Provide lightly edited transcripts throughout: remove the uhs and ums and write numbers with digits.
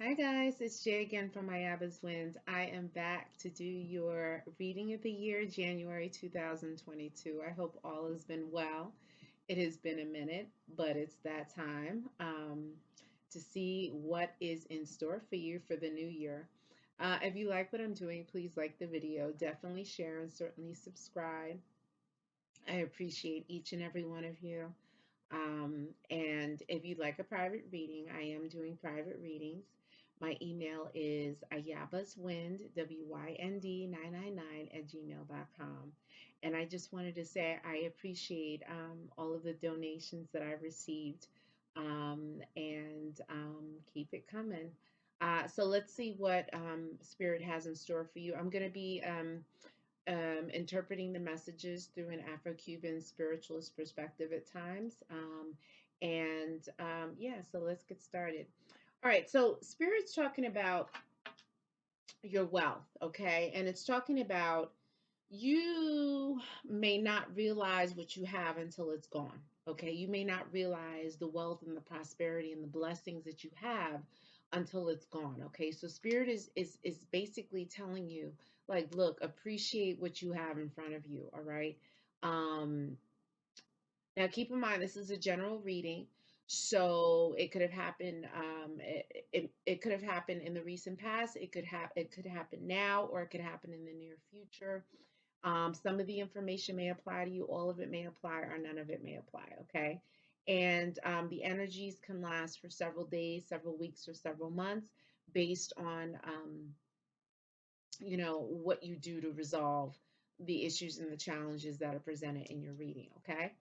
Hi guys, it's Jay again from Ayaba's Wins. I am back to do your reading of the year, January 2022. I hope all has been well. It has been a minute, but it's that time to see what is in store for you for the new year. If you like what I'm doing, please like the video. Definitely share and certainly subscribe. I appreciate each and every one of you. And if you'd like a private reading, I am doing private readings. My email is ayabaswind, WYND 999 at gmail.com. And I just wanted to say I appreciate all of the donations that I've received and keep it coming. So let's see what Spirit has in store for you. I'm going to be interpreting the messages through an Afro-Cuban spiritualist perspective at times. Yeah, so let's get started. All right, so Spirit's talking about your wealth, okay? And it's talking about you may not realize what you have until it's gone, okay? You may not realize the wealth and the prosperity and the blessings that you have until it's gone, okay? So Spirit is basically telling you, like, look, appreciate what you have in front of you, all right? Um, Now, keep in mind, this is a general reading, so it could have happened. It could have happened in the recent past. It could happen now, or it could happen in the near future. Some of the information may apply to you, all of it may apply, or none of it may apply. Okay, and the energies can last for several days, several weeks, or several months, based on what you do to resolve the issues and the challenges that are presented in your reading. Okay.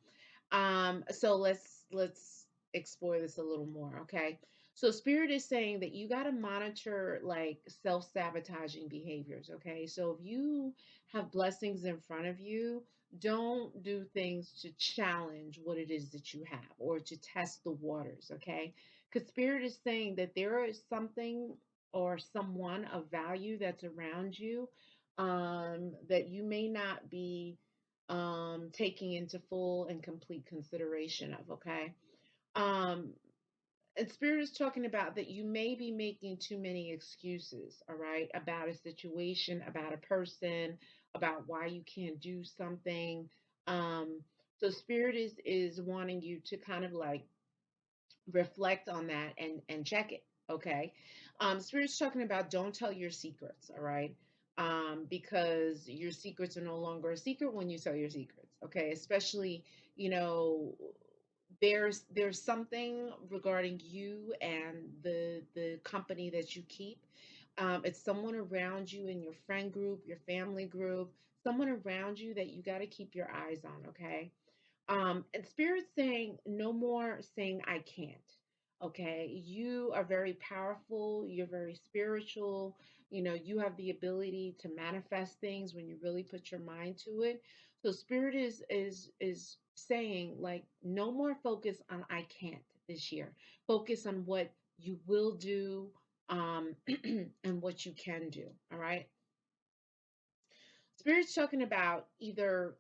So let's explore this a little more, okay? So Spirit is saying that you got to monitor like self-sabotaging behaviors, okay? So if you have blessings in front of you, don't do things to challenge what it is that you have or to test the waters, okay? Because Spirit is saying that there is something or someone of value that's around you that you may not be taking into full and complete consideration of, okay? Um, and Spirit is talking about that you may be making too many excuses, all right, about a situation, about a person, about why you can't do something. Um, so Spirit is wanting you to kind of like reflect on that and check it, okay? Spirit's talking about don't tell your secrets, all right? Because your secrets are no longer a secret when you tell your secrets, okay? Especially, you know, there's something regarding you and the company that you keep. It's someone around you in your friend group, your family group, someone around you that you got to keep your eyes on, okay? And Spirit's saying, no more saying, I can't. Okay. You are very powerful. You're very spiritual. You have the ability to manifest things when you really put your mind to it. So Spirit is saying, like, no more focus on I can't this year. Focus on what you will do and what you can do. All right. Spirit's talking about either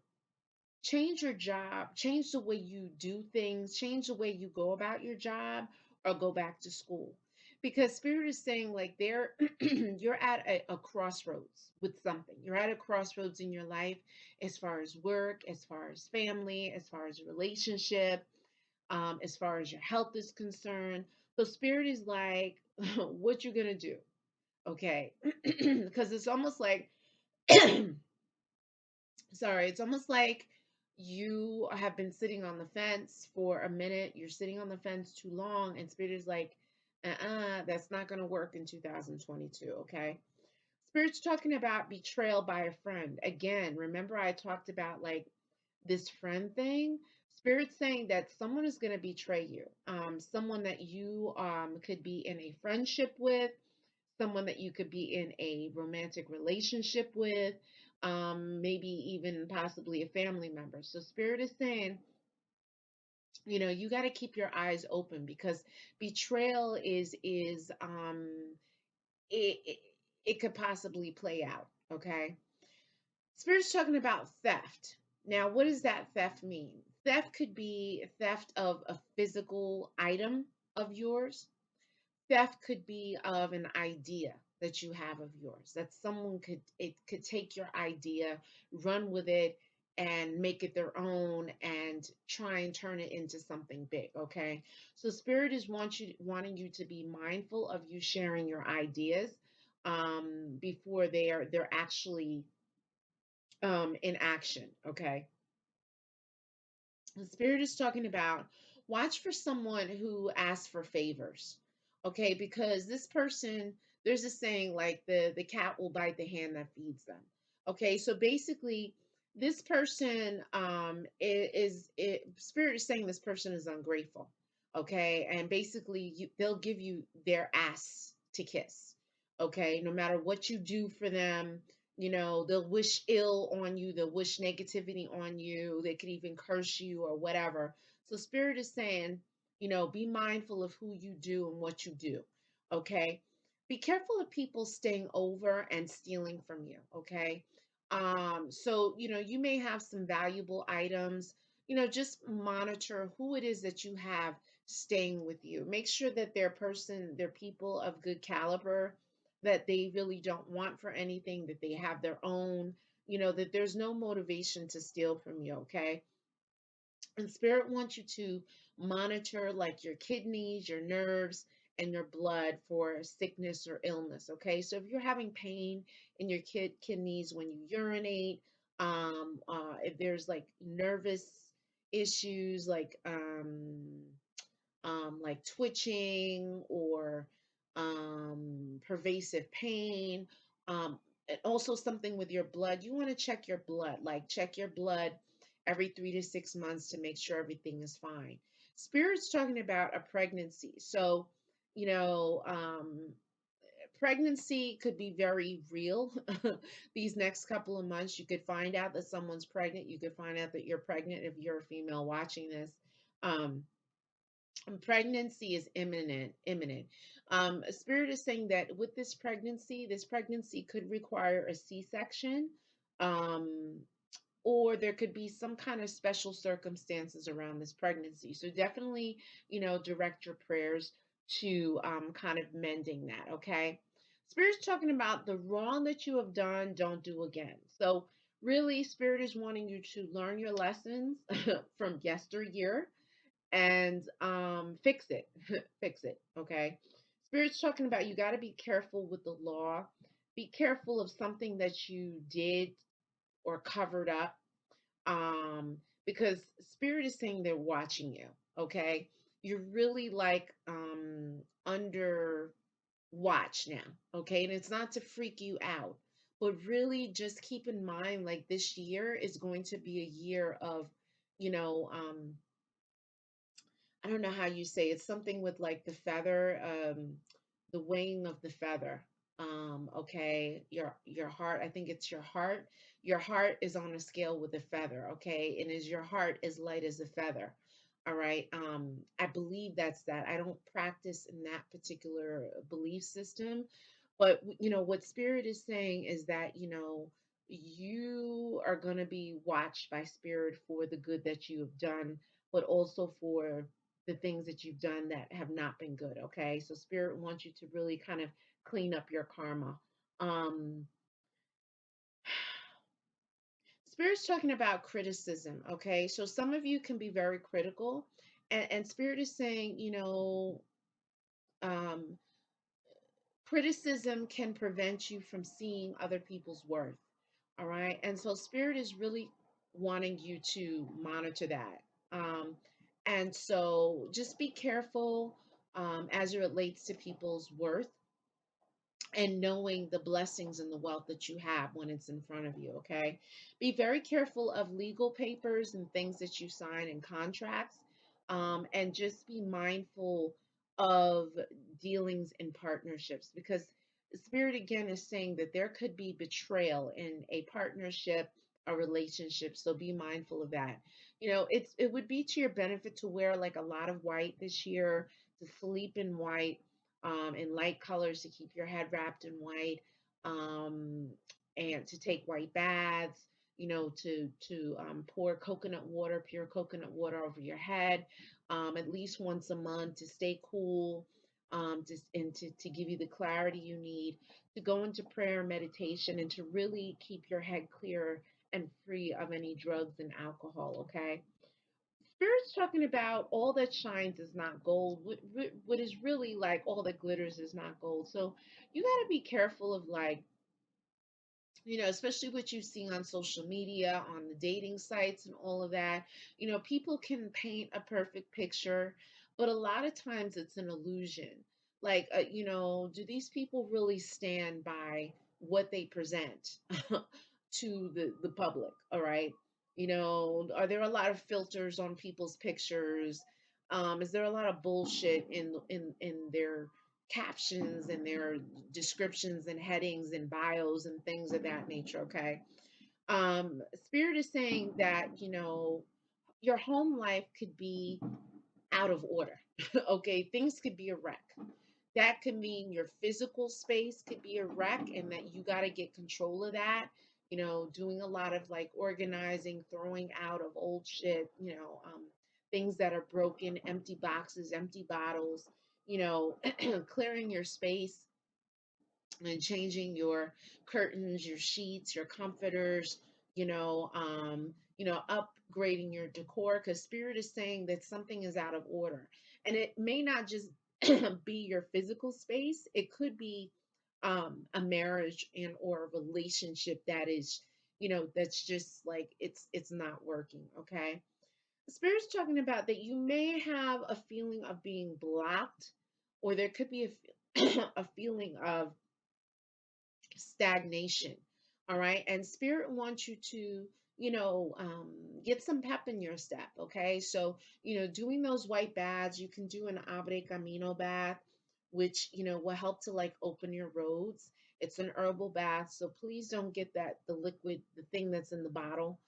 change your job, change the way you do things, change the way you go about your job, or go back to school. Because Spirit is saying, like, there, you're at a crossroads with something. You're at a crossroads in your life as far as work, as far as family, as far as relationship, as far as your health is concerned. So, Spirit is like, what you gonna do? Okay. Because it's almost like, sorry, it's almost like you have been sitting on the fence for a minute. You're sitting on the fence too long, and Spirit is like, that's not going to work in 2022, okay? Spirit's talking about betrayal by a friend. Again, remember I talked about like this friend thing? Spirit's saying that someone is going to betray you. Someone that you could be in a friendship with, someone that you could be in a romantic relationship with, maybe even possibly a family member. So Spirit is saying, you got to keep your eyes open because betrayal is it it could possibly play out. Okay, Spirit's talking about theft. Now, what does that theft mean? Theft could be theft of a physical item of yours. theft could be of an idea that you have of yours, that someone could take your idea, run with it, and make it their own and try and turn it into something big. Okay, so spirit is wanting you to be mindful of you sharing your ideas before they're actually in action. Okay, the spirit is talking about watch for someone who asks for favors. Okay, because this person, there's a saying like the cat will bite the hand that feeds them. Okay, so basically this person spirit is saying this person is ungrateful. Okay, and basically they'll give you their ass to kiss. Okay, no matter what you do for them, they'll wish ill on you, they'll wish negativity on you, they could even curse you or whatever. So spirit is saying, be mindful of who you do and what you do. Okay, be careful of people staying over and stealing from you. Okay, so you may have some valuable items. Just monitor who it is that you have staying with you. Make sure that they're people of good caliber, that they really don't want for anything, that they have their own, that there's no motivation to steal from you. Okay, and spirit wants you to monitor like your kidneys, your nerves, and your blood for sickness or illness. Okay, so if you're having pain in your kidneys when you urinate, if there's like nervous issues like twitching or pervasive pain. And also something with your blood. You want to check your blood, like check your blood every 3 to 6 months to make sure everything is fine. Spirit's talking about a pregnancy. So, you know, pregnancy could be very real. These next couple of months, you could find out that someone's pregnant. You could find out that you're pregnant if you're a female watching this. Um, and pregnancy is imminent. Spirit is saying that with this pregnancy could require a C-section, um, or there could be some kind of special circumstances around this pregnancy. So definitely, direct your prayers to kind of mending that. Okay, Spirit's talking about the wrong that you have done, don't do again. So really, Spirit is wanting you to learn your lessons from yesteryear and fix it. Fix it. Okay, Spirit's talking about you got to be careful with the law. Be careful of something that you did or covered up, because Spirit is saying they're watching you. Okay, you're really like under watch now. Okay, and it's not to freak you out, but really just keep in mind like this year is going to be a year of, you know um I don't know how you say it's something with like the feather, the weighing of the feather. Okay, your heart, I think it's your heart. Your heart is on a scale with a feather, okay? And is your heart as light as a feather? All right. I believe that's that. I don't practice in that particular belief system, but what spirit is saying is that, you are going to be watched by spirit for the good that you have done, but also for the things that you've done that have not been good. Okay, so spirit wants you to really kind of clean up your karma. um Spirit's talking about criticism. Okay, so some of you can be very critical, and spirit is saying, um criticism can prevent you from seeing other people's worth. All right, and so spirit is really wanting you to monitor that. And so just be careful as it relates to people's worth, and knowing the blessings and the wealth that you have when it's in front of you. Okay, be very careful of legal papers and things that you sign in contracts, and just be mindful of dealings in partnerships, because the spirit again is saying that there could be betrayal in a partnership, a relationship, so be mindful of that. It would be to your benefit to wear like a lot of white this year, to sleep in white, in light colors, to keep your head wrapped in white, um, and to take white baths. To pour coconut water, pure coconut water over your head, at least once a month to stay cool. to give you the clarity you need to go into prayer and meditation and to really keep your head clear and free of any drugs and alcohol, okay? Spirit's talking about all that shines is not gold. What is really like all that glitters is not gold. So you got to be careful of like, especially what you see on social media, on the dating sites, and all of that. People can paint a perfect picture, but a lot of times it's an illusion. Like, do these people really stand by what they present to the public? All right. Are there a lot of filters on people's pictures? Is there a lot of bullshit in their captions and their descriptions and headings and bios and things of that nature? Okay. Spirit is saying that your home life could be out of order. Okay, things could be a wreck. That could mean your physical space could be a wreck, and that you got to get control of that. Doing a lot of like organizing, throwing out of old shit, things that are broken, empty boxes, empty bottles, clearing your space and changing your curtains, your sheets, your comforters, upgrading your decor, because spirit is saying that something is out of order. And it may not just be your physical space, it could be a marriage and or a relationship that is, that's just like it's not working, okay? The spirit's talking about that you may have a feeling of being blocked, or there could be a feeling of stagnation. All right. And spirit wants you to, get some pep in your step. Okay. So, doing those white baths, you can do an abre camino bath, which, will help to like open your roads. It's an herbal bath. So please don't get the liquid, the thing that's in the bottle.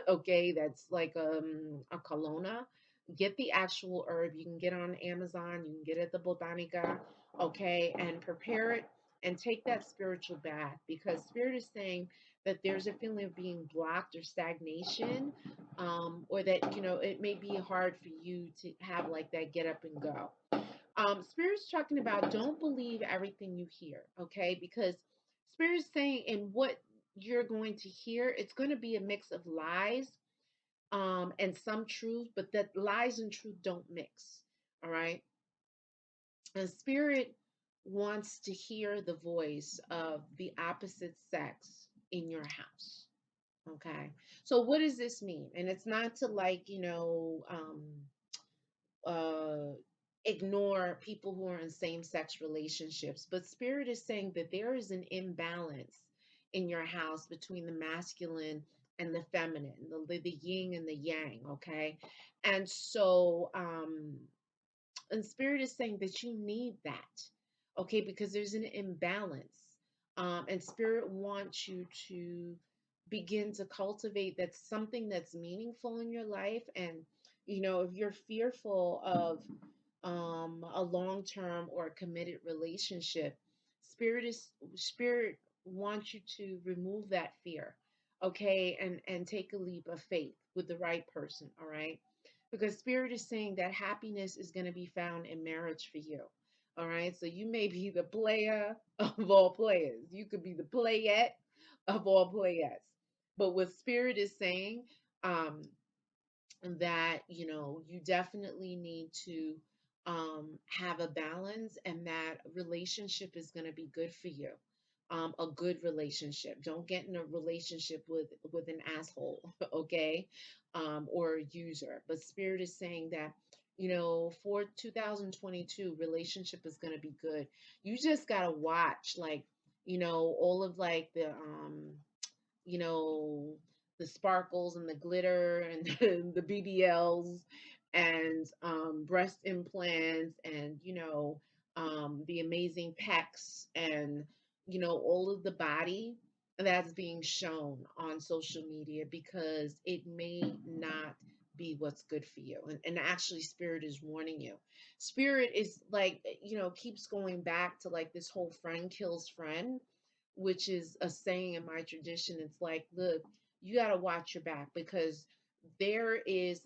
Okay. That's like a colonna. Get the actual herb. You can get it on Amazon. You can get it at the Botanica. Okay. And prepare it and take that spiritual bath, because spirit is saying that there's a feeling of being blocked or stagnation, or that it may be hard for you to have like that get up and go. Spirit's talking about don't believe everything you hear, okay? Because spirit's saying in what you're going to hear, it's going to be a mix of lies, and some truth, but that lies and truth don't mix. All right. And spirit wants to hear the voice of the opposite sex in your house. Okay. So what does this mean? And it's not to like, uh, ignore people who are in same sex relationships, but spirit is saying that there is an imbalance in your house between the masculine and the feminine, the yin and the yang. Okay. And so, and spirit is saying that you need that, okay, because there's an imbalance. And spirit wants you to begin to cultivate that's something that's meaningful in your life. And if you're fearful of a long-term or committed relationship, spirit wants you to remove that fear, okay, and take a leap of faith with the right person. All right. Because spirit is saying that happiness is going to be found in marriage for you. All right. So you may be the player of all players. You could be the playette of all playettes. But what spirit is saying, um, that you definitely need to have a balance, and that relationship is going to be good for you. A good relationship. Don't get in a relationship with an asshole, okay, or a user. But spirit is saying that for 2022, relationship is going to be good. You just got to watch, like, all of like you know, the sparkles and the glitter and the BBLs and breast implants and, the amazing pecs and, all of the body that's being shown on social media, because it may not be what's good for you. And actually, spirit is warning you. Spirit is like, keeps going back to like this whole friend kills friend, which is a saying in my tradition. It's like, look, you got to watch your back, because there is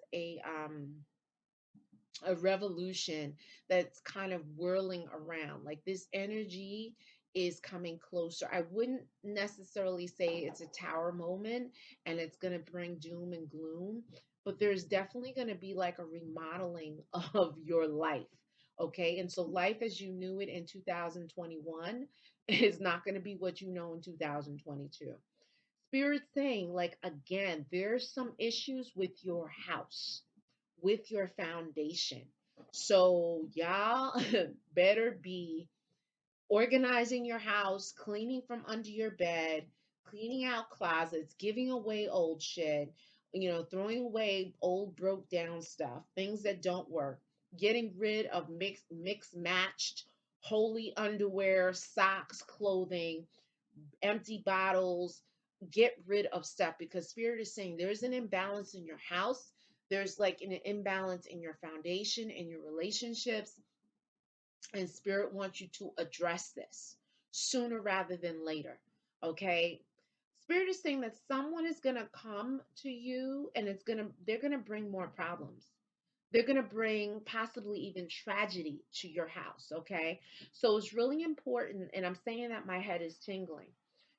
a revolution that's kind of whirling around. Like this energy is coming closer. I wouldn't necessarily say it's a tower moment and it's going to bring doom and gloom, but there's definitely going to be like a remodeling of your life. Okay. And so life as you knew it in 2021 is not going to be what you know in 2022. Spirit's saying, like, again, there's some issues with your house, with your foundation. So, y'all better be organizing your house, cleaning from under your bed, cleaning out closets, giving away old shit, throwing away old broke down stuff, things that don't work, getting rid of mixed matched holy underwear, socks, clothing, empty bottles, get rid of stuff because spirit is saying there's an imbalance in your house. There's like an imbalance in your foundation, in your relationships, and spirit wants you to address this sooner rather than later. Okay. Spirit is saying that someone is going to come to you and they're going to bring more problems. They're going to bring possibly even tragedy to your house. Okay. So it's really important. And I'm saying that my head is tingling.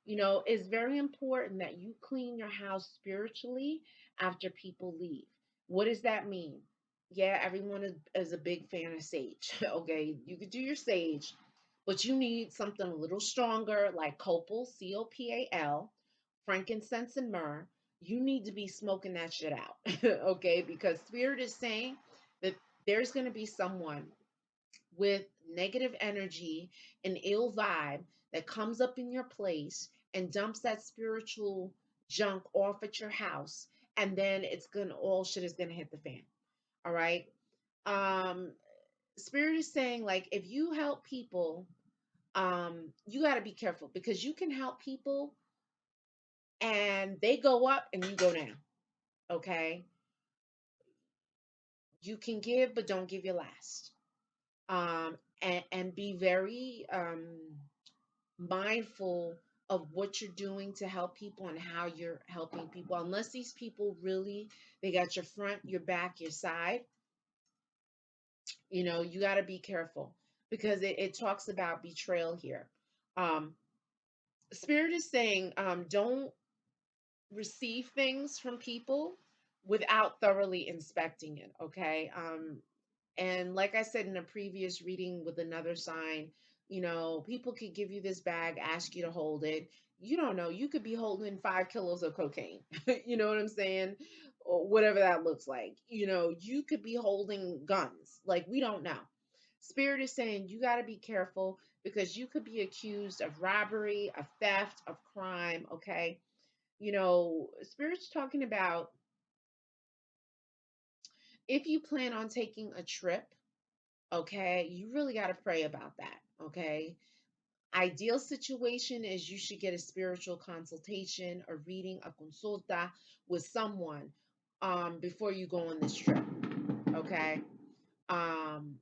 It's very important that you clean your house spiritually after people leave. What does that mean? Yeah, everyone is a big fan of sage. Okay. You could do your sage, but you need something a little stronger like copal, COPAL, frankincense, and myrrh. You need to be smoking that shit out. Okay, because spirit is saying that there's going to be someone with negative energy and ill vibe that comes up in your place and dumps that spiritual junk off at your house, and then all shit is gonna hit the fan. All right. um Spirit is saying, like, if you help people, you got to be careful because you can help people and they go up and you go down. Okay. You can give but don't give your last. And be very mindful of what you're doing to help people and how you're helping people. Unless these people really, they got your front, your back, your side, you got to be careful because it talks about betrayal here. um Spirit is saying, don't receive things from people without thoroughly inspecting it. Okay. And like I said in a previous reading with another sign, people could give you this bag, ask you to hold it. You don't know. You could be holding 5 kilos of cocaine. You know what I'm saying? Or whatever that looks like. You could be holding guns. Like, we don't know. Spirit is saying you got to be careful because you could be accused of robbery, of theft, of crime. Okay. Spirit's talking about if you plan on taking a trip. Okay, you really got to pray about that. Okay, ideal situation is you should get a spiritual consultation, a reading, a consulta with someone before you go on this trip. Okay. um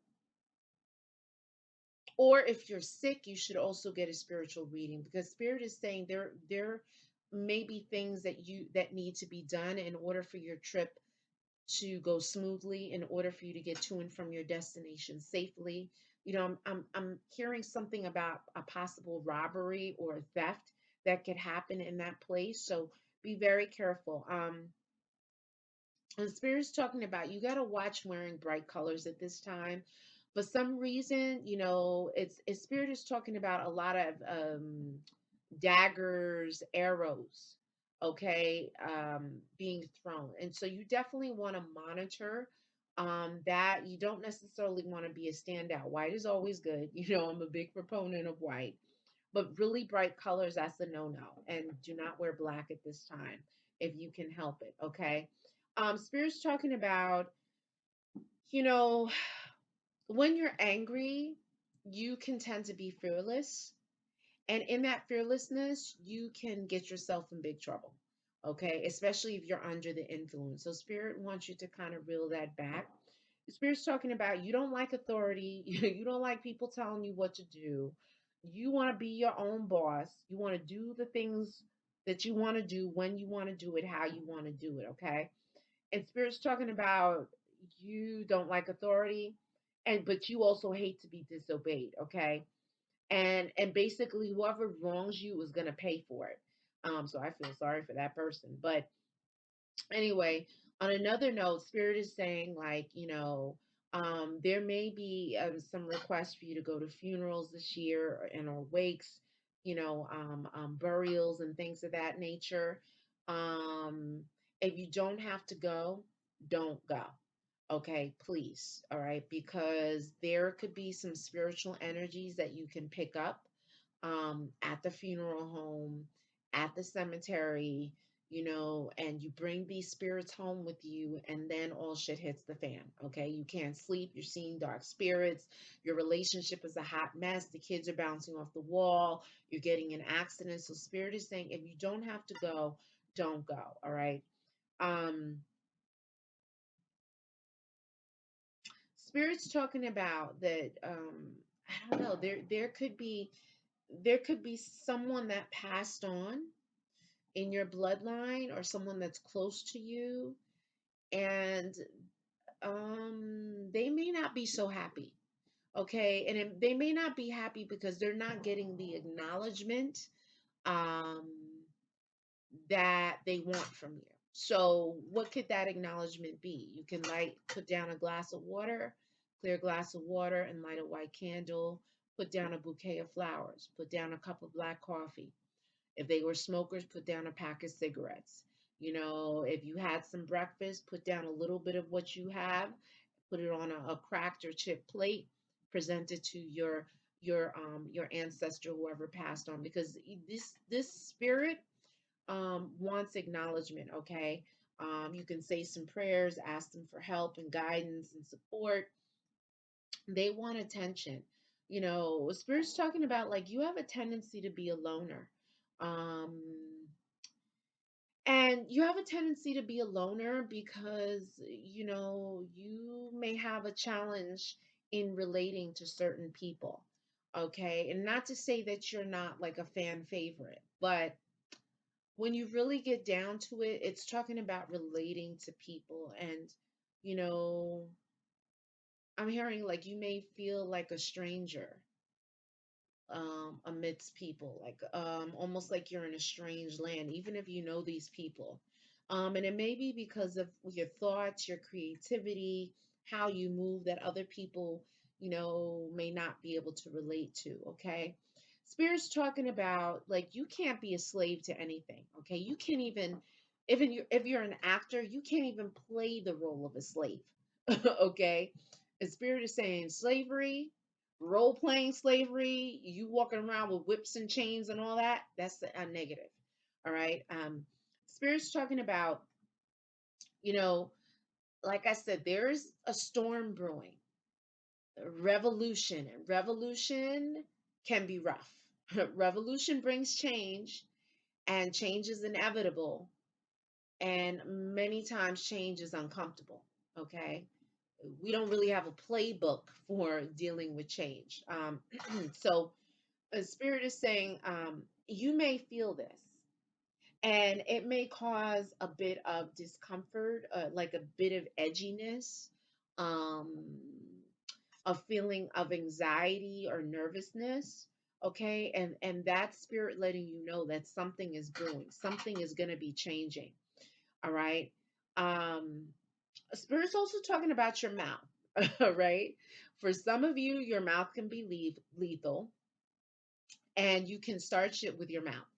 or if you're sick, you should also get a spiritual reading because spirit is saying there may be things that need to be done in order for your trip to go smoothly, in order for you to get to and from your destination safely. I'm hearing something about a possible robbery or theft that could happen in that place. So be very careful. And Spirit's talking about you got to watch wearing bright colors at this time. For some reason, it's Spirit is talking about a lot of daggers, arrows, okay, being thrown. And so you definitely want to monitor that. You don't necessarily want to be a standout. White is always good. I'm a big proponent of white, but really bright colors, that's a no-no. And do not wear black at this time if you can help it, okay? Spirit's talking about, you know, when you're angry, you can tend to be fearless, and in that fearlessness, you can get yourself in big trouble. Okay. Especially if you're under the influence. So, Spirit wants you to kind of reel that back. Spirit's talking about you don't like authority. You don't like people telling you what to do. You want to be your own boss. You want to do the things that you want to do when you want to do it, how you want to do it. Okay. And Spirit's talking about, you don't like authority, but you also hate to be disobeyed, okay? And basically whoever wrongs you is going to pay for it. So I feel sorry for that person. But anyway, on another note, spirit is saying, like, there may be some requests for you to go to funerals this year, or wakes, burials and things of that nature. um if you don't have to go, don't go. Okay, please. All right, because there could be some spiritual energies that you can pick up at the funeral home, at the cemetery, and you bring these spirits home with you, and then all shit hits the fan. Okay, you can't sleep, you're seeing dark spirits, your relationship is a hot mess, the kids are bouncing off the wall, you're getting in accidents. So, spirit is saying if you don't have to go, don't go. All right. Um, Spirit's talking about that. I don't know. There could be someone that passed on in your bloodline, or someone that's close to you, and they may not be so happy. Okay, and they may not be happy because they're not getting the acknowledgement um that they want from you. So what could that acknowledgement be? You can put down a glass of water, clear glass of water, and light a white candle. Put down a bouquet of flowers. Put down a cup of black coffee. If they were smokers, put down a pack of cigarettes. If you had some breakfast, put down a little bit of what you have, put it on a cracked or chipped plate, present it to your ancestor, whoever passed on, because this spirit wants acknowledgement. Okay, you can say some prayers, ask them for help and guidance and support. They want attention. Spirit's talking about, like, you have a tendency to be a loner. Um, and you have a tendency to be a loner because, you may have a challenge in relating to certain people. Okay. And not to say that you're not like a fan favorite, but when you really get down to it, it's talking about relating to people. And, you know, I'm hearing like you may feel like a stranger amidst people, like almost like you're in a strange land, even if you know these people. And it may be because of your thoughts, your creativity, how you move, that other people, may not be able to relate to. Okay. Spirit's talking about, like, you can't be a slave to anything. Okay. You can't even, if you're an actor, you can't even play the role of a slave. Okay. And Spirit is saying slavery, role playing slavery, you walking around with whips and chains and all that, that's a negative. All right. Spirit's talking about, you know, like I said, there's a storm brewing, a revolution, and revolution can be rough. Revolution brings change, and change is inevitable, and many times change is uncomfortable. Okay. We don't really have a playbook for dealing with change. So Spirit is saying, you may feel this, and it may cause a bit of discomfort, like a bit of edginess, um, a feeling of anxiety or nervousness. Okay, and that spirit letting you know that something is brewing, something is going to be changing. All right. Um, Spirit's also talking about your mouth. Right. For some of you, your mouth can be lethal, and you can start shit with your mouth.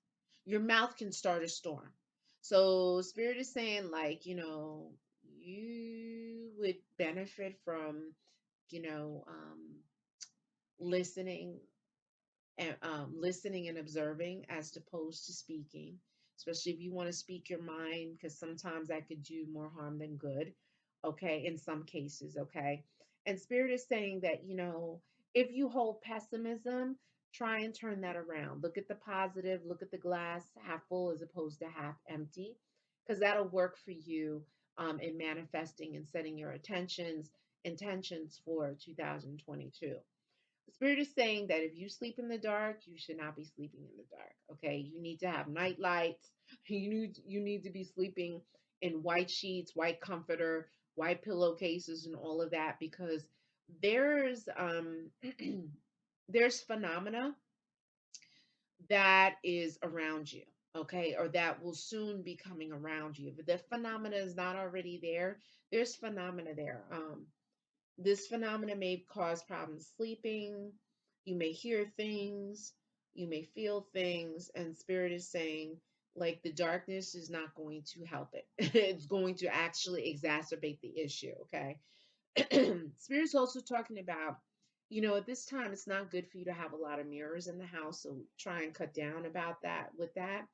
Your mouth can start a storm. So Spirit is saying, like, you would benefit from, you know, um, listening listening and observing as opposed to speaking, especially if you want to speak your mind, because sometimes that could do more harm than good. Okay, in some cases. Okay, and Spirit is saying that, if you hold pessimism, try and turn that around. Look at the positive, look at the glass half full as opposed to half empty, because that'll work for you in manifesting and setting your intentions for 2022. The Spirit is saying that if you sleep in the dark, you should not be sleeping in the dark. Okay, you need to have night lights. You need to be sleeping in white sheets, white comforter, white pillowcases and all of that, because there's there's phenomena that is around you, okay, or that will soon be coming around you. If the phenomena is not already there, there's phenomena there. This phenomena may cause problems sleeping. You may hear things, you may feel things, and spirit is saying, like, the darkness is not going to help it. It's going to actually exacerbate the issue, okay? Spirit's also talking about, at this time, it's not good for you to have a lot of mirrors in the house. So try and cut down about that with that.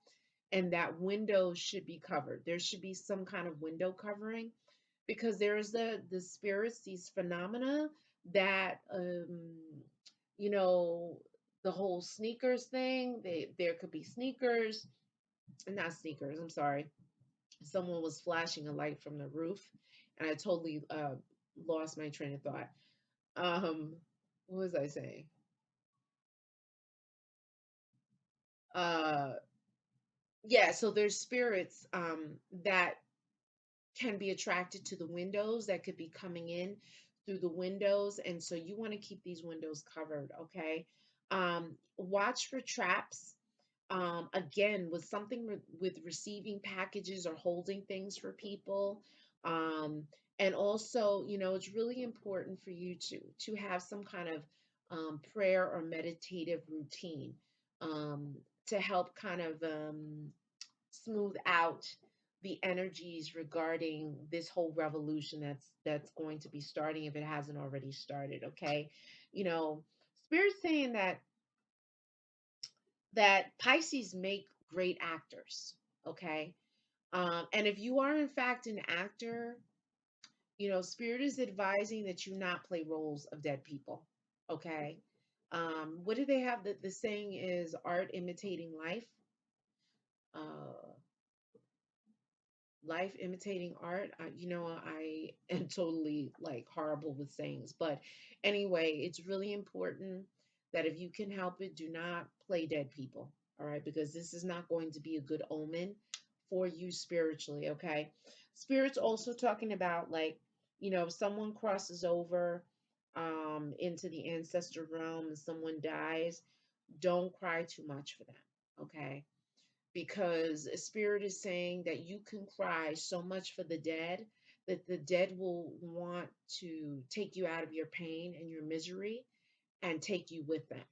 And that window should be covered. There should be some kind of window covering, because there's the spirits, these phenomena that, you know, the whole sneakers thing. There could be sneakers, not sneakers. I'm sorry. Someone was flashing a light from the roof, and I totally lost my train of thought. What was I saying? Uh, yeah, so there's spirits that can be attracted to the windows, that could be coming in through the windows, and so you want to keep these windows covered, okay? Watch for traps. Again, with something with receiving packages or holding things for people. Um, and also, it's really important for you to have some kind of prayer or meditative routine, um, to help kind of smooth out the energies regarding this whole revolution that's going to be starting, if it hasn't already started, okay? You know, Spirit's saying that Pisces make great actors, okay? And if you are in fact an actor, Spirit is advising that you not play roles of dead people, okay? What do they have? The saying is art imitating life. Uh, Life imitating art. I am totally like horrible with sayings, but anyway, it's really important that if you can help it, do not play dead people, all right? Because this is not going to be a good omen for you spiritually, okay? Spirit's also talking about, like, if someone crosses over into the ancestor realm and someone dies, don't cry too much for them, okay? Because spirit is saying that you can cry so much for the dead that the dead will want to take you out of your pain and your misery and take you with them,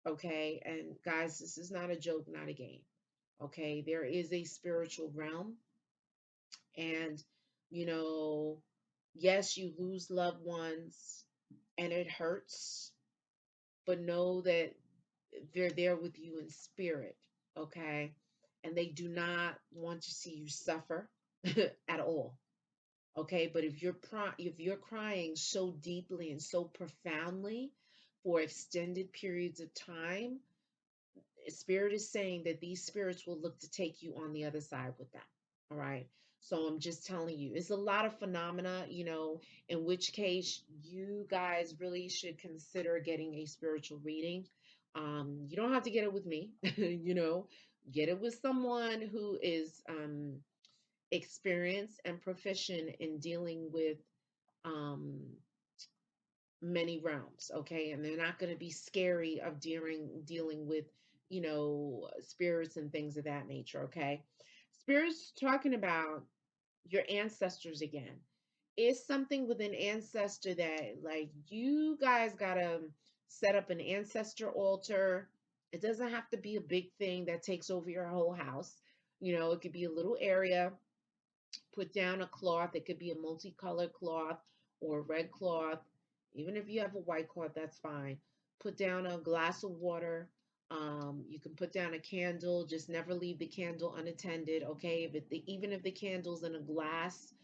okay? And guys, this is not a joke, not a game, okay? There is a spiritual realm, and you know yes, you lose loved ones and it hurts, but know that they're there with you in spirit, okay? And they do not want to see you suffer at all, okay? But if you're crying so deeply and so profoundly for extended periods of time, spirit is saying that these spirits will look to take you on the other side with them. All right. So I'm just telling you, it's a lot of phenomena, in which case you guys really should consider getting a spiritual reading. You don't have to get it with me, get it with someone who is experienced and proficient in dealing with um, many realms, okay? And they're not going to be scary of dealing with, spirits and things of that nature, okay? Spirits talking about your ancestors again. It's something with an ancestor that, like, you guys gotta set up an ancestor altar. It doesn't have to be a big thing that takes over your whole house. It could be a little area. Put down a cloth. It could be a multicolored cloth or a red cloth. Even if you have a white cloth, that's fine. Put down a glass of water. You can put down a candle. Just never leave the candle unattended, okay? Even if the candle's in a glass,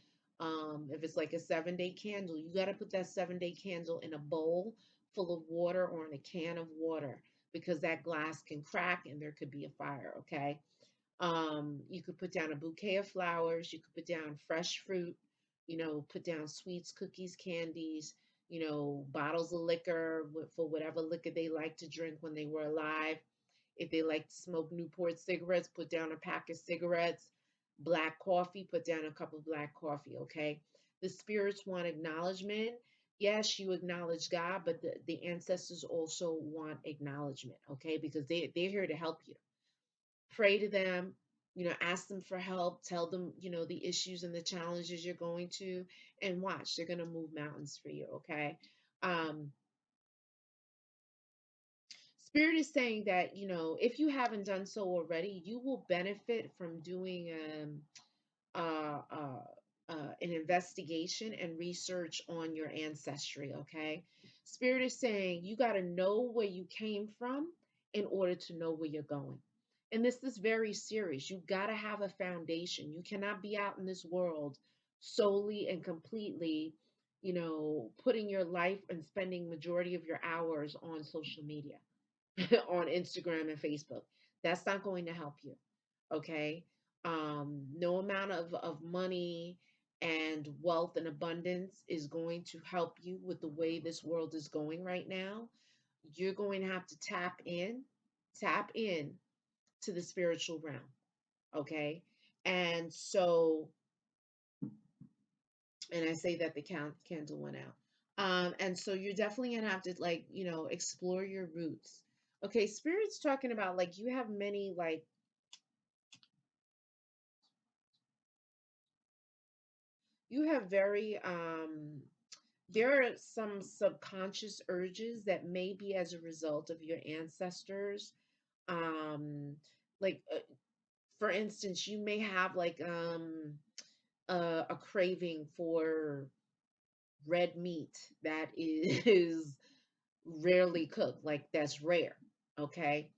if it's like a 7-day candle, you got to put that 7-day candle in a bowl full of water or in a can of water, because that glass can crack and there could be a fire, okay? You could put down a bouquet of flowers. You could put down fresh fruit, put down sweets, cookies, candies, bottles of liquor for whatever liquor they like to drink when they were alive. If they like to smoke Newport cigarettes, put down a pack of cigarettes. Black coffee, put down a cup of black coffee, okay? The spirits want acknowledgement. Yes, you acknowledge God, but the ancestors also want acknowledgement, okay? Because they're here to help you. Pray to them, ask them for help, tell them, the issues and the challenges you're going to, and watch, they're going to move mountains for you, okay? Um, Spirit is saying that, if you haven't done so already, you will benefit from doing uh, uh, an investigation and research on your ancestry, okay? Spirit is saying you got to know where you came from in order to know where you're going. And this is very serious. You got to have a foundation. You cannot be out in this world solely and completely, putting your life and spending majority of your hours on social media, on Instagram and Facebook. That's not going to help you. Okay. No amount of money and wealth and abundance is going to help you with the way this world is going right now. You're going to have to tap in to the spiritual realm. Okay. And so, and I say that the candle went out. And so you're definitely gonna have to, like, explore your roots. Okay, spirit's talking about, like, you have many, like, you have very there are some subconscious urges that may be as a result of your ancestors. Um, like, for instance, you may have, like, a craving for red meat that is rarely cooked, like that's rare. Okay.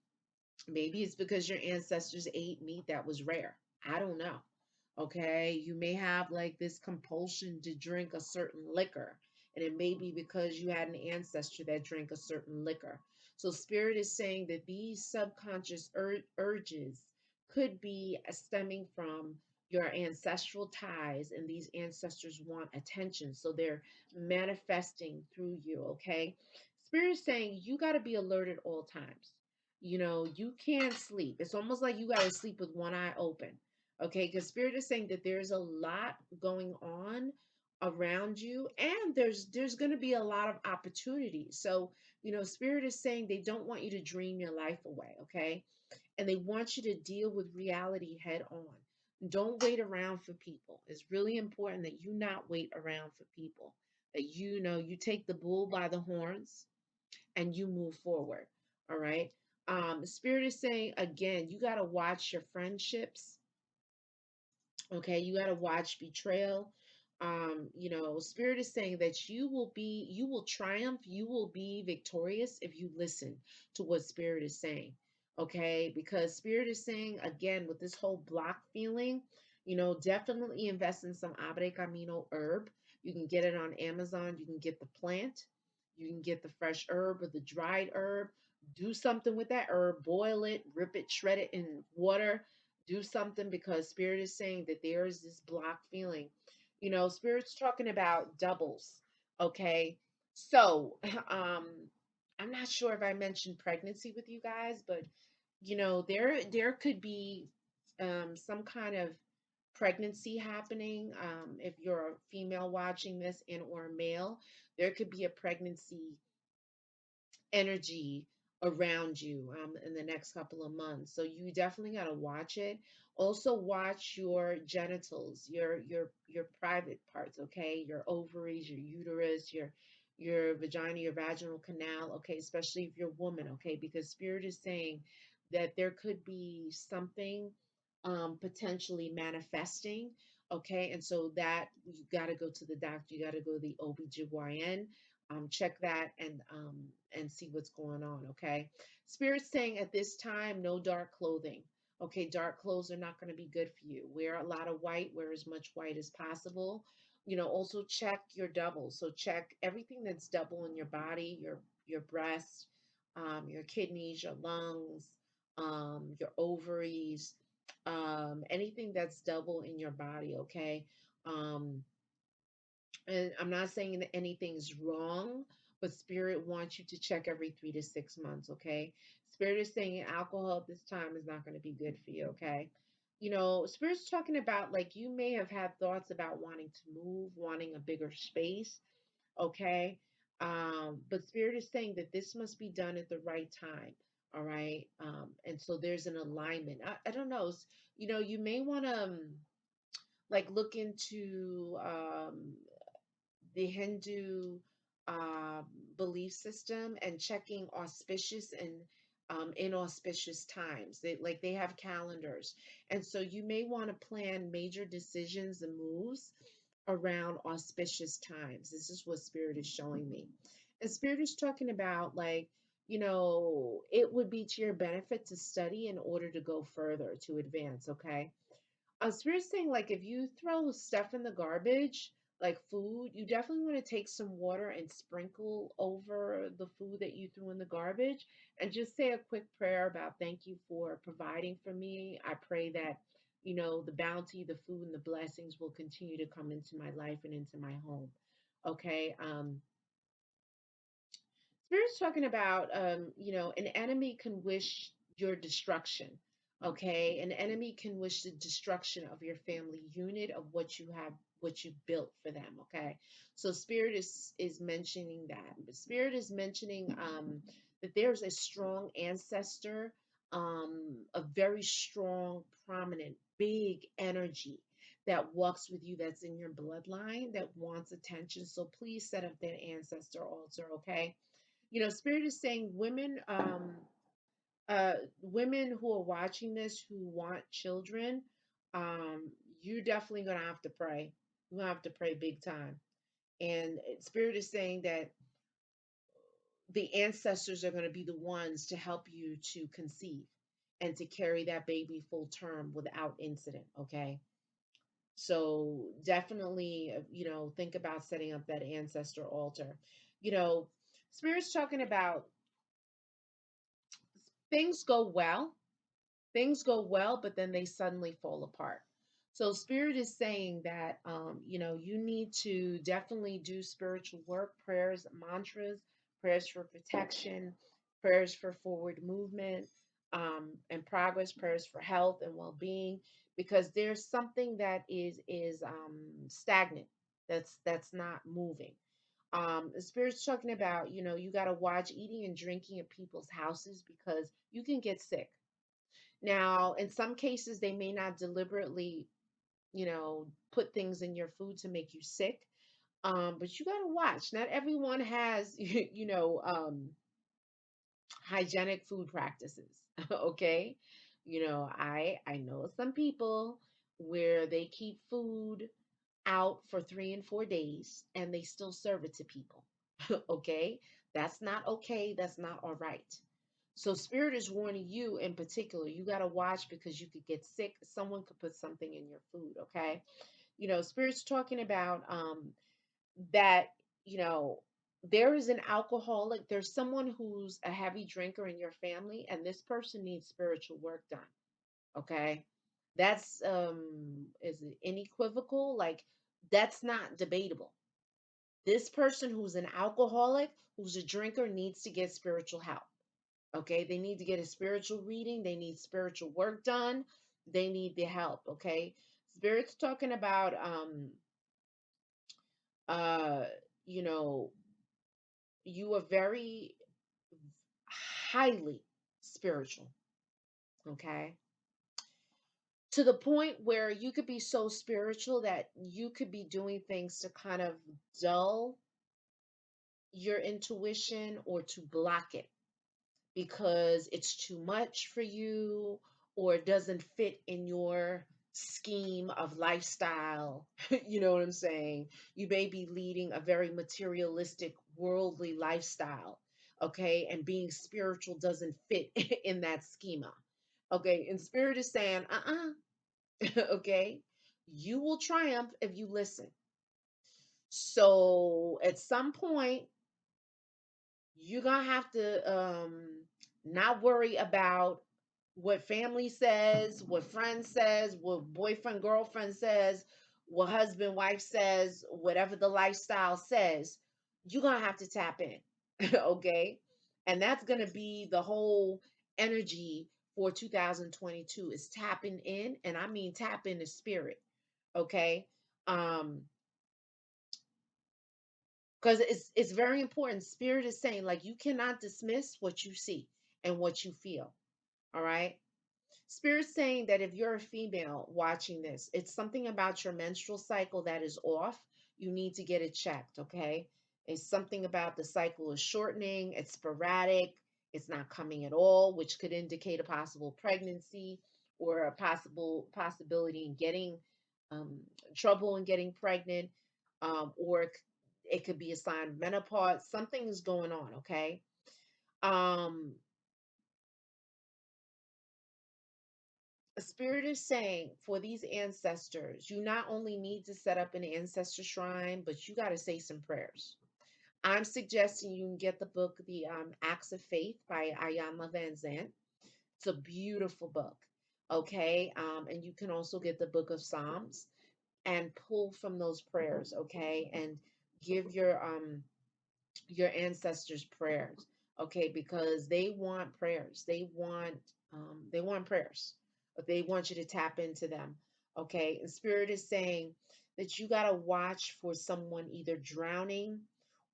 Maybe it's because your ancestors ate meat that was rare. I don't know. Okay. You may have, like, this compulsion to drink a certain liquor, and it may be because you had an ancestor that drank a certain liquor. So, Spirit is saying that these subconscious urges could be stemming from your ancestral ties, and these ancestors want attention. So, they're manifesting through you. Okay. Spirit is saying you got to be alert at all times. You can't sleep. It's almost like you got to sleep with one eye open. Okay, because Spirit is saying that there's a lot going on around you, and there's going to be a lot of opportunities. So, Spirit is saying they don't want you to dream your life away, okay? And they want you to deal with reality head on. Don't wait around for people. It's really important that you not wait around for people. That you take the bull by the horns and you move forward. All right. Spirit is saying, again, you got to watch your friendships. Okay, you got to watch betrayal. Spirit is saying that you will triumph, you will be victorious if you listen to what Spirit is saying. Okay, because Spirit is saying, again, with this whole block feeling, definitely invest in some abre camino herb. You can get it on Amazon. You can get the plant. You can get the fresh herb or the dried herb. Do something with that herb, boil it, rip it, shred it in water, do something, because Spirit is saying that there is this block feeling. Spirit's talking about doubles. Okay. So, I'm not sure if I mentioned pregnancy with you guys, but there could be some kind of pregnancy happening. If you're a female watching this, and or a male, there could be a pregnancy energy around you in the next couple of months. So you definitely got to watch it. Also watch your genitals, your private parts, okay? Your ovaries, your uterus, your vagina, your vaginal canal, okay? Especially if you're a woman, okay? Because Spirit is saying that there could be something potentially manifesting, okay? And so that you got to go to the doctor, you got to go to the OBGYN, check that, and see what's going on. Okay, Spirit's saying at this time, no dark clothing. Okay, dark clothes are not going to be good for you. Wear a lot of white, wear as much white as possible. Also check your double. So check everything that's double in your body, your breast, your kidneys, your lungs, your ovaries, anything that's double in your body. Okay. Um, and I'm not saying that anything's wrong, but Spirit wants you to check every 3 to 6 months, okay? Spirit is saying alcohol at this time is not going to be good for you, okay? Spirit's talking about like you may have had thoughts about wanting to move, wanting a bigger space, okay? But Spirit is saying that this must be done at the right time, all right? And so there's an alignment. I don't know, you may want to like look into the Hindu um, belief system and checking auspicious and inauspicious times. They have calendars, and so you may want to plan major decisions and moves around auspicious times. This is what Spirit is showing me, and Spirit is talking about like. It would be to your benefit to study in order to go further, to advance, okay? Spirit's saying like if you throw stuff in the garbage, like food, you definitely want to take some water and sprinkle over the food that you threw in the garbage and just say a quick prayer about thank you for providing for me. I pray that, the bounty, the food, and the blessings will continue to come into my life and into my home. Okay. Spirit's talking about, an enemy can wish your destruction. Okay, an enemy can wish the destruction of your family unit of what you have, what you built for them. Okay, so Spirit is mentioning that. But Spirit is mentioning that there's a strong ancestor, a very strong, prominent, big energy that walks with you, that's in your bloodline, that wants attention. So please set up that ancestor altar. Okay, Spirit is saying women who are watching this who want children, you're definitely gonna have to pray. You're gonna have to pray big time. And Spirit is saying that the ancestors are gonna be the ones to help you to conceive and to carry that baby full term without incident. Okay. So definitely, think about setting up that ancestor altar. You know, Spirit's talking about things go well, but then they suddenly fall apart. So Spirit is saying that you need to definitely do spiritual work, prayers, mantras, prayers for protection, prayers for forward movement, and progress, prayers for health and well-being, because there's something that is stagnant, that's not moving. The Spirit's talking about, you got to watch eating and drinking at people's houses because you can get sick. Now, in some cases, they may not deliberately, put things in your food to make you sick. But you got to watch. Not everyone has, hygienic food practices. Okay. I know some people where they keep food out for 3 and 4 days and they still serve it to people. Okay. That's not okay. That's not all right. So Spirit is warning you in particular. You got to watch because you could get sick. Someone could put something in your food. Okay. Spirit's talking about that, you know, there is an alcoholic, there's someone who's a heavy drinker in your family, and this person needs spiritual work done. Okay. That's is it unequivocal? Like that's not debatable. This person who's an alcoholic, who's a drinker, needs to get spiritual help. Okay, they need to get a spiritual reading, they need spiritual work done, they need the help. Okay, Spirit's talking about uh you know you are very highly spiritual. Okay, to the point where you could be so spiritual that you could be doing things to kind of dull your intuition or to block it because it's too much for you or it doesn't fit in your scheme of lifestyle. You know what I'm saying? You may be leading a very materialistic, worldly lifestyle. Okay. And being spiritual doesn't fit in that schema. Okay. And Spirit is saying, okay, you will triumph if you listen. So at some point, you're gonna have to not worry about what family says, what friends says, what boyfriend girlfriend says, what husband wife says, whatever the lifestyle says. You're gonna have to tap in. Okay, and that's gonna be the whole energy for 2022 is tapping in, and I mean tap into spirit, okay? Um, because it's very important. Spirit is saying like you cannot dismiss what you see and what you feel. All right. Spirit's saying that if you're a female watching this, it's something about your menstrual cycle that is off. You need to get it checked, okay? It's something about the cycle is shortening, it's sporadic, it's not coming at all, which could indicate a possible pregnancy or a possibility in getting um, trouble in getting pregnant, or it could be a sign of menopause. Something is going on, okay? Um, Spirit is saying for these ancestors, you not only need to set up an ancestor shrine, but you got to say some prayers. I'm suggesting you can get the book, The Acts of Faith by Ayanna Van Zandt. It's a beautiful book. Okay. And you can also get the book of Psalms and pull from those prayers. Okay. And give your ancestors prayers, okay, because they want prayers, they want prayers, but they want you to tap into them, okay. And spirit is saying that you got to watch for someone either drowning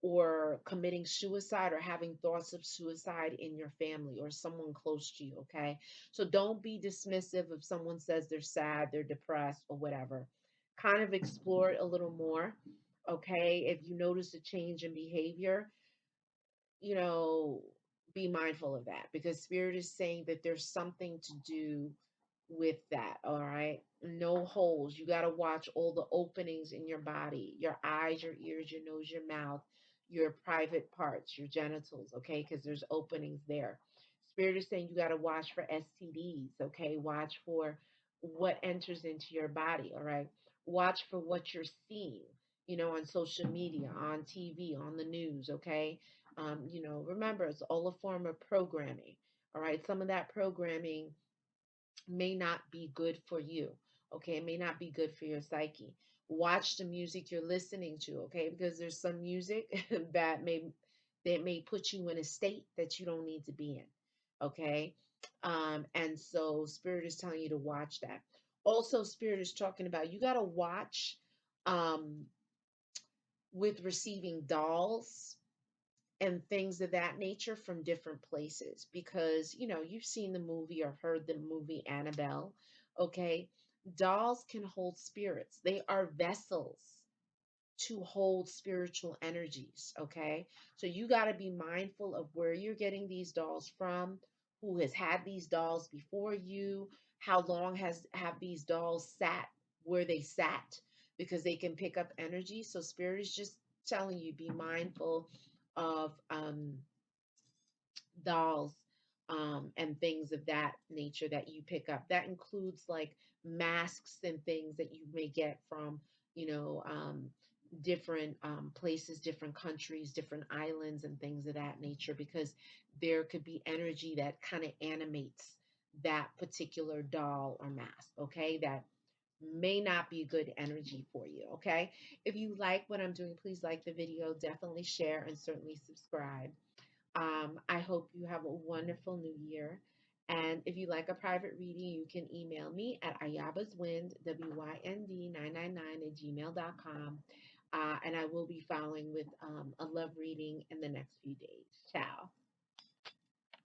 or committing suicide or having thoughts of suicide in your family or someone close to you, okay. So don't be dismissive if someone says they're sad, they're depressed, or whatever. Kind of explore it a little more, okay. If you notice a change in behavior, you know, be mindful of that because spirit is saying that there's something to do with that. All right. No holes. You got to watch all the openings in your body, your eyes, your ears, your nose, your mouth, your private parts, your genitals. Okay. Because there's openings there. Spirit is saying you got to watch for STDs. Okay. Watch for what enters into your body. All right. Watch for what you're seeing, on social media, on TV, on the news. Okay. Remember, it's all a form of programming. All right. Some of that programming may not be good for you. Okay. It may not be good for your psyche. Watch the music you're listening to. Okay. Because there's some music that may put you in a state that you don't need to be in. Okay. And so spirit is telling you to watch that. Also, spirit is talking about you got to watch um, with receiving dolls and things of that nature from different places because you've seen the movie or heard the movie Annabelle. Okay, dolls can hold spirits. They are vessels to hold spiritual energies. Okay, so you got to be mindful of where you're getting these dolls from, who has had these dolls before you, how long has have these dolls sat where they sat, because they can pick up energy. So spirit is just telling you be mindful of dolls, and things of that nature that you pick up. That includes like masks and things that you may get from, you know, um, different places, different countries, different islands, and things of that nature, because there could be energy that kind of animates that particular doll or mask, okay? That may not be good energy for you, okay? If you like what I'm doing, please like the video, definitely share, and certainly subscribe. I hope you have a wonderful new year. And if you like a private reading, you can email me at ayabaswind, WYND 999 at gmail.com. And I will be following with a love reading in the next few days. Ciao.